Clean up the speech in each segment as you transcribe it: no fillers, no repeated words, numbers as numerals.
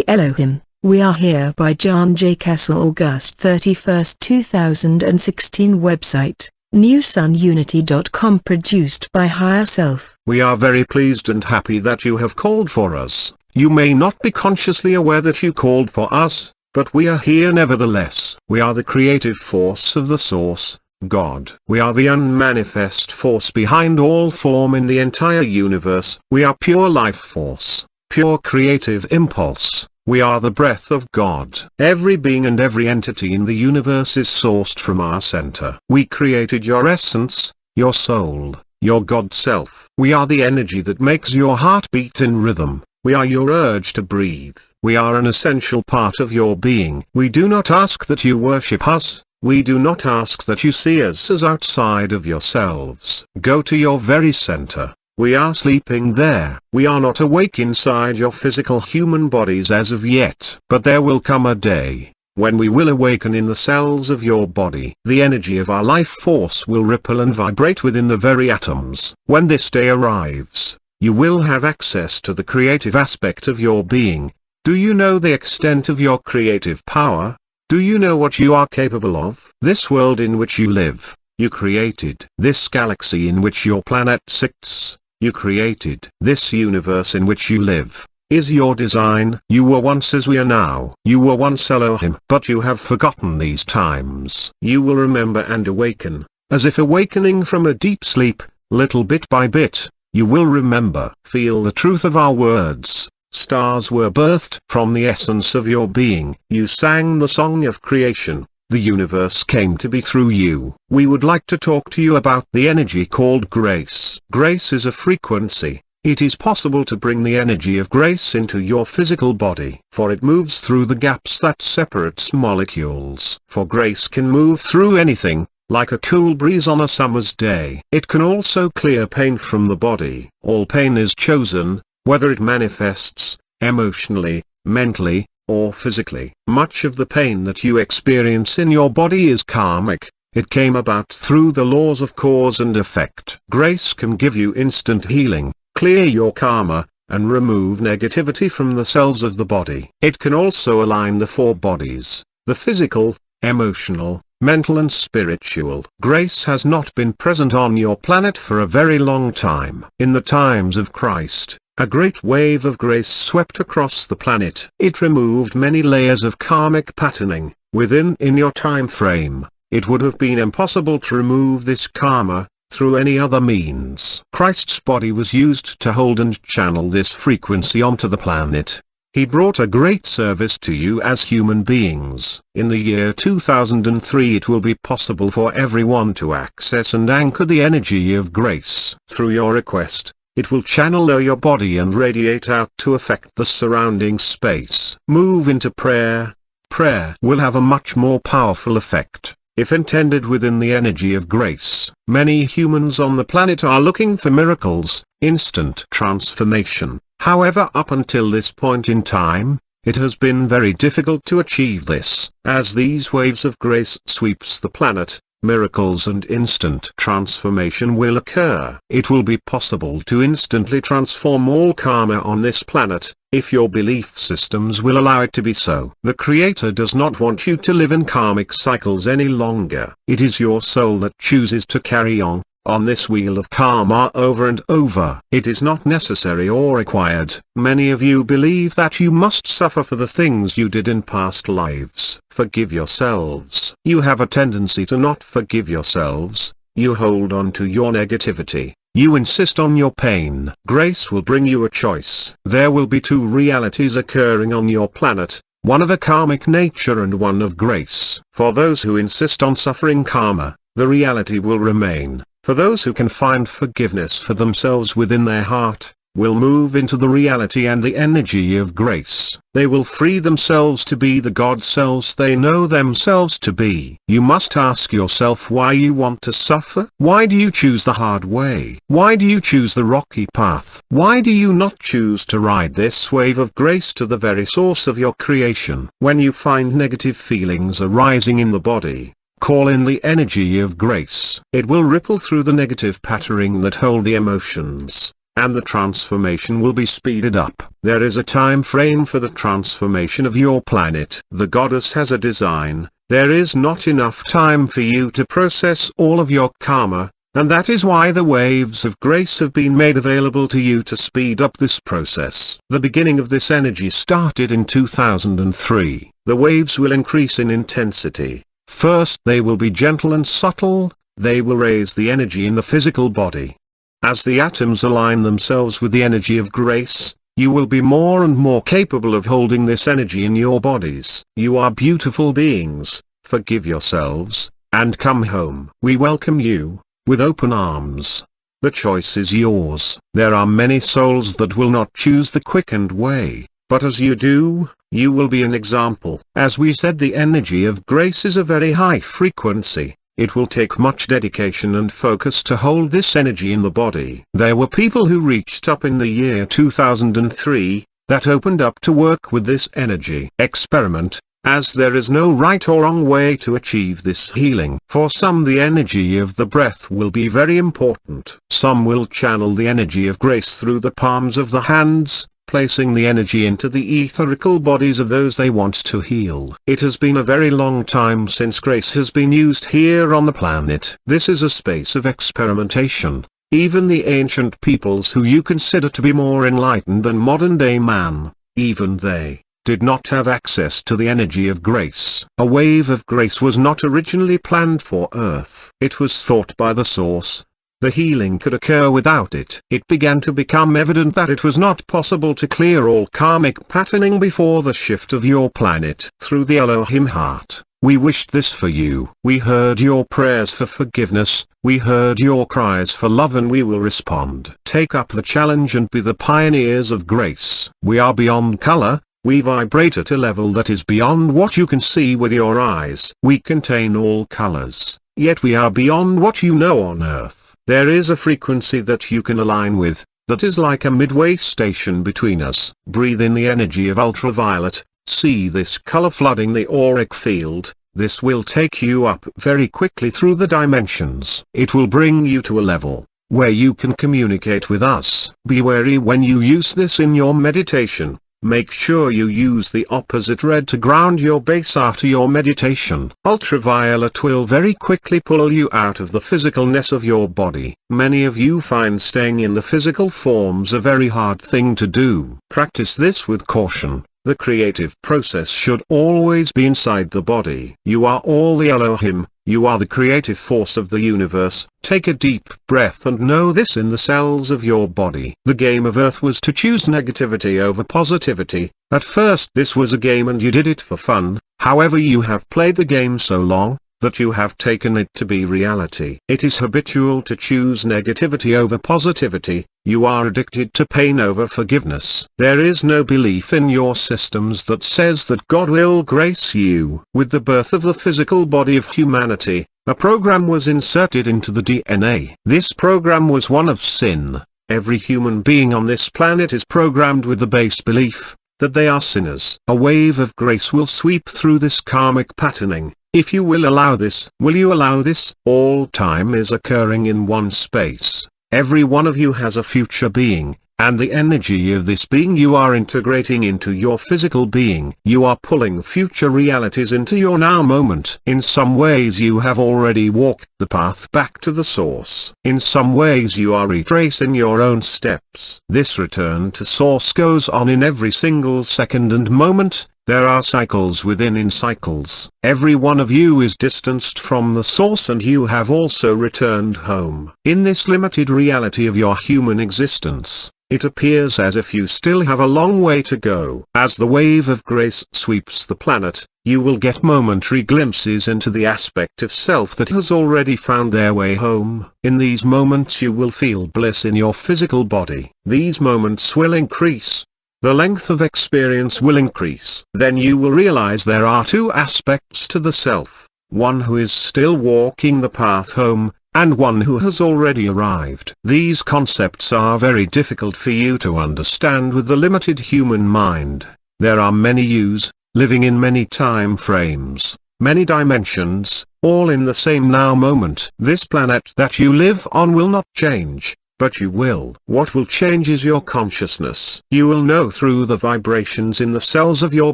Elohim, We Are Here by Jahn J Kassl, August 31, 2016. Website, newsununity.com. Produced by Higher Self. We are very pleased and happy that you have called for us. You may not be consciously aware that you called for us, but we are here nevertheless. We are the creative force of the Source, God. We are the unmanifest force behind all form in the entire universe. We are pure life force, pure creative impulse. We are the breath of God. Every being and every entity in the universe is sourced from our center. We created your essence, your soul, your God self. We are the energy that makes your heart beat in rhythm. We are your urge to breathe. We are an essential part of your being. We do not ask that you worship us. We do not ask that you see us as outside of yourselves. Go to your very center. We are sleeping there. We are not awake inside your physical human bodies as of yet. But there will come a day when we will awaken in the cells of your body. The energy of our life force will ripple and vibrate within the very atoms. When this day arrives, you will have access to the creative aspect of your being. Do you know the extent of your creative power? Do you know what you are capable of? This world in which you live, you created. This galaxy in which your planet sits, you created. This universe in which you live, is your design. You were once as we are now. You were once Elohim. But you have forgotten these times. You will remember and awaken, as if awakening from a deep sleep, little bit by bit. You will remember. Feel the truth of our words. Stars were birthed from the essence of your being. You sang the song of creation. The universe came to be through you. We would like to talk to you about the energy called grace. Grace is a frequency. It is possible to bring the energy of grace into your physical body, for it moves through the gaps that separates molecules. For grace can move through anything, like a cool breeze on a summer's day. It can also clear pain from the body. All pain is chosen, whether it manifests emotionally, mentally, or physically. Much of the pain that you experience in your body is karmic. It came about through the laws of cause and effect. Grace can give you instant healing, clear your karma, and remove negativity from the cells of the body. It can also align the four bodies, the physical, emotional, mental and spiritual. Grace has not been present on your planet for a very long time. In the times of Christ, a great wave of grace swept across the planet. It removed many layers of karmic patterning. In your time frame, it would have been impossible to remove this karma through any other means. Christ's body was used to hold and channel this frequency onto the planet. He brought a great service to you as human beings. In the year 2003 it will be possible for everyone to access and anchor the energy of grace. Through your request, it will channel your body and radiate out to affect the surrounding space. Move into prayer. Prayer will have a much more powerful effect, if intended within the energy of grace. Many humans on the planet are looking for miracles, instant transformation. However, up until this point in time, it has been very difficult to achieve this. As these waves of grace sweeps the planet, miracles and instant transformation will occur. It will be possible to instantly transform all karma on this planet, if your belief systems will allow it to be so. The Creator does not want you to live in karmic cycles any longer. It is your soul that chooses to carry on this wheel of karma over and over. It is not necessary or required. Many of you believe that you must suffer for the things you did in past lives. Forgive yourselves. You have a tendency to not forgive yourselves. You hold on to your negativity. You insist on your pain. Grace will bring you a choice. There will be two realities occurring on your planet, one of a karmic nature and one of grace. For those who insist on suffering karma, the reality will remain. For those who can find forgiveness for themselves within their heart, will move into the reality and the energy of grace. They will free themselves to be the God selves they know themselves to be. You must ask yourself why you want to suffer. Why do you choose the hard way? Why do you choose the rocky path? Why do you not choose to ride this wave of grace to the very source of your creation? When you find negative feelings arising in the body, call in the energy of grace. It will ripple through the negative patterning that hold the emotions. and the transformation will be speeded up. There is a time frame for the transformation of your planet. The goddess has a design. There is not enough time for you to process all of your karma, and that is why the waves of grace have been made available to you to speed up this process. The beginning of this energy started in 2003. The waves will increase in intensity. First they will be gentle and subtle, they will raise the energy in the physical body. As the atoms align themselves with the energy of grace, you will be more and more capable of holding this energy in your bodies. You are beautiful beings, forgive yourselves, and come home. We welcome you with open arms. The choice is yours. There are many souls that will not choose the quickened way, but as you do, you will be an example. As we said, the energy of grace is a very high frequency. It will take much dedication and focus to hold this energy in the body. There were people who reached up in the year 2003, that opened up to work with this energy. Experiment, as there is no right or wrong way to achieve this healing. For some the energy of the breath will be very important. Some will channel the energy of grace through the palms of the hands, placing the energy into the etherical bodies of those they want to heal. It has been a very long time since grace has been used here on the planet. This is a space of experimentation. Even the ancient peoples who you consider to be more enlightened than modern-day man, even they did not have access to the energy of grace. A wave of grace was not originally planned for Earth. It was thought by the source the healing could occur without it. It began to become evident that it was not possible to clear all karmic patterning before the shift of your planet. Through the Elohim heart, we wished this for you. We heard your prayers for forgiveness, we heard your cries for love, and we will respond. Take up the challenge and be the pioneers of grace. We are beyond color. We vibrate at a level that is beyond what you can see with your eyes. We contain all colors, yet we are beyond what you know on Earth. There is a frequency that you can align with, that is like a midway station between us. Breathe in the energy of ultraviolet, see this color flooding the auric field. This will take you up very quickly through the dimensions. It will bring you to a level where you can communicate with us. Be wary when you use this in your meditation. Make sure you use the opposite red to ground your base after your meditation. Ultraviolet will very quickly pull you out of the physicalness of your body. Many of you find staying in the physical forms a very hard thing to do. Practice this with caution. The creative process should always be inside the body. You are all the Elohim. You are the creative force of the universe. Take a deep breath and know this in the cells of your body. The game of Earth was to choose negativity over positivity. At first this was a game and you did it for fun. However, you have played the game so long that you have taken it to be reality. It is habitual to choose negativity over positivity. You are addicted to pain over forgiveness. There is no belief in your systems that says that God will grace you. With the birth of the physical body of humanity, a program was inserted into the DNA. This program was one of sin. Every human being on this planet is programmed with the base belief that they are sinners. A wave of grace will sweep through this karmic patterning. If you will allow this, will you allow this? All time is occurring in one space. Every one of you has a future being, and the energy of this being you are integrating into your physical being. You are pulling future realities into your now moment. In some ways you have already walked the path back to the source. In some ways you are retracing your own steps. This return to source goes on in every single second and moment. There are cycles within cycles. Every one of you is distanced from the source and you have also returned home. In this limited reality of your human existence, it appears as if you still have a long way to go. As the wave of grace sweeps the planet, you will get momentary glimpses into the aspect of self that has already found their way home. In these moments you will feel bliss in your physical body. These moments will increase. The length of experience will increase. Then you will realize there are two aspects to the self, one who is still walking the path home, and one who has already arrived. These concepts are very difficult for you to understand with the limited human mind. There are many yous, living in many time frames, many dimensions, all in the same now moment. This planet that you live on will not change. but you will. What will change is your consciousness. You will know through the vibrations in the cells of your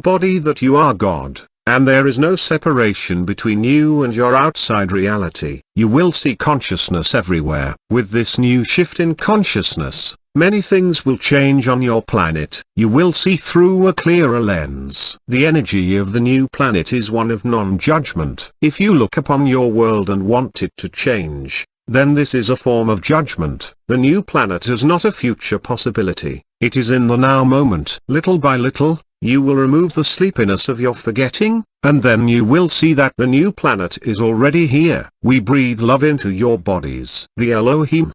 body that you are God, and there is no separation between you and your outside reality. You will see consciousness everywhere. With this new shift in consciousness, many things will change on your planet. You will see through a clearer lens. The energy of the new planet is one of non-judgment. If you look upon your world and want it to change, then this is a form of judgment. The new planet is not a future possibility, it is in the now moment. Little by little, you will remove the sleepiness of your forgetting, and then you will see that the new planet is already here. We breathe love into your bodies. The Elohim,